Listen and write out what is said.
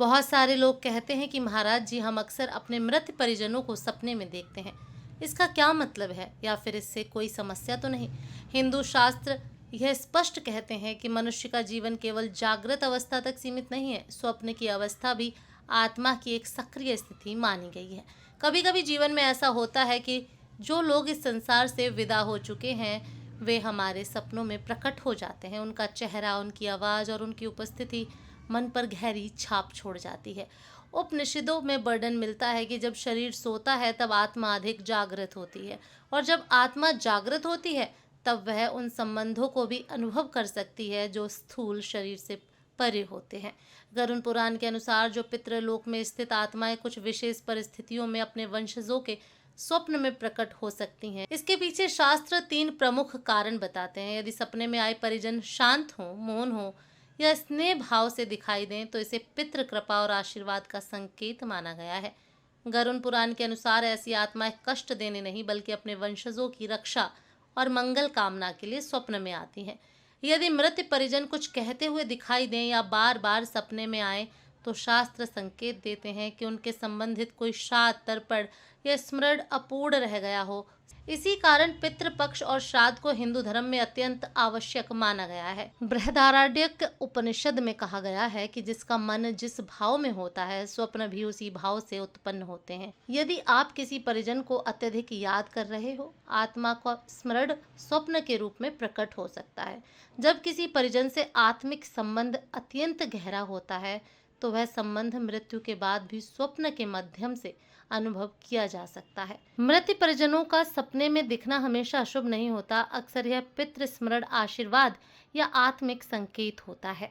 बहुत सारे लोग कहते हैं कि महाराज जी, हम अक्सर अपने मृत परिजनों को सपने में देखते हैं। इसका क्या मतलब है, या फिर इससे कोई समस्या तो नहीं? हिंदू शास्त्र यह स्पष्ट कहते हैं कि मनुष्य का जीवन केवल जागृत अवस्था तक सीमित नहीं है। स्वप्न की अवस्था भी आत्मा की एक सक्रिय स्थिति मानी गई है। कभी कभी जीवन में ऐसा होता है कि जो लोग इस संसार से विदा हो चुके हैं वे हमारे सपनों में प्रकट हो जाते हैं। उनका चेहरा, उनकी आवाज़ और उनकी उपस्थिति मन पर गहरी छाप छोड़ जाती है। उपनिषदों में वर्णन मिलता है कि जब शरीर सोता है तब आत्मा अधिक जागृत होती है, और जब आत्मा जागृत होती है तब वह उन संबंधों को भी अनुभव कर सकती है जो स्थूल शरीर से परे होते हैं। गरुड़ पुराण के अनुसार जो पितृलोक में स्थित आत्माएं कुछ विशेष परिस्थितियों में अपने वंशजों के स्वप्न में प्रकट हो सकती हैं। इसके पीछे शास्त्र 3 प्रमुख कारण बताते हैं। यदि सपने में आए परिजन शांत हो, मौन हो या स्नेह भाव से दिखाई दें तो इसे पितृ कृपा और आशीर्वाद का संकेत माना गया है। गरुड़ पुराण के अनुसार ऐसी आत्माएं कष्ट देने नहीं बल्कि अपने वंशजों की रक्षा और मंगल कामना के लिए स्वप्न में आती हैं। यदि मृत परिजन कुछ कहते हुए दिखाई दें या बार बार सपने में आए तो शास्त्र संकेत देते हैं कि उनके संबंधित कोई श्राद्ध, तर्पण या स्मरण अपूर्ण रह गया हो। इसी कारण पितृपक्ष और श्राद्ध को हिंदू धर्म में अत्यंत आवश्यक माना गया है। बृहदारण्यक उपनिषद में कहा गया है कि जिसका मन जिस भाव में होता है, स्वप्न भी उसी भाव से उत्पन्न होते हैं। यदि आप किसी परिजन को अत्यधिक याद कर रहे हो, आत्मा का स्मरण स्वप्न के रूप में प्रकट हो सकता है। जब किसी परिजन से आत्मिक संबंध अत्यंत गहरा होता है तो वह संबंध मृत्यु के बाद भी स्वप्न के माध्यम से अनुभव किया जा सकता है। मृत परिजनों का सपने में दिखना हमेशा अशुभ नहीं होता। अक्सर यह पितृ स्मरण, आशीर्वाद या आत्मिक संकेत होता है।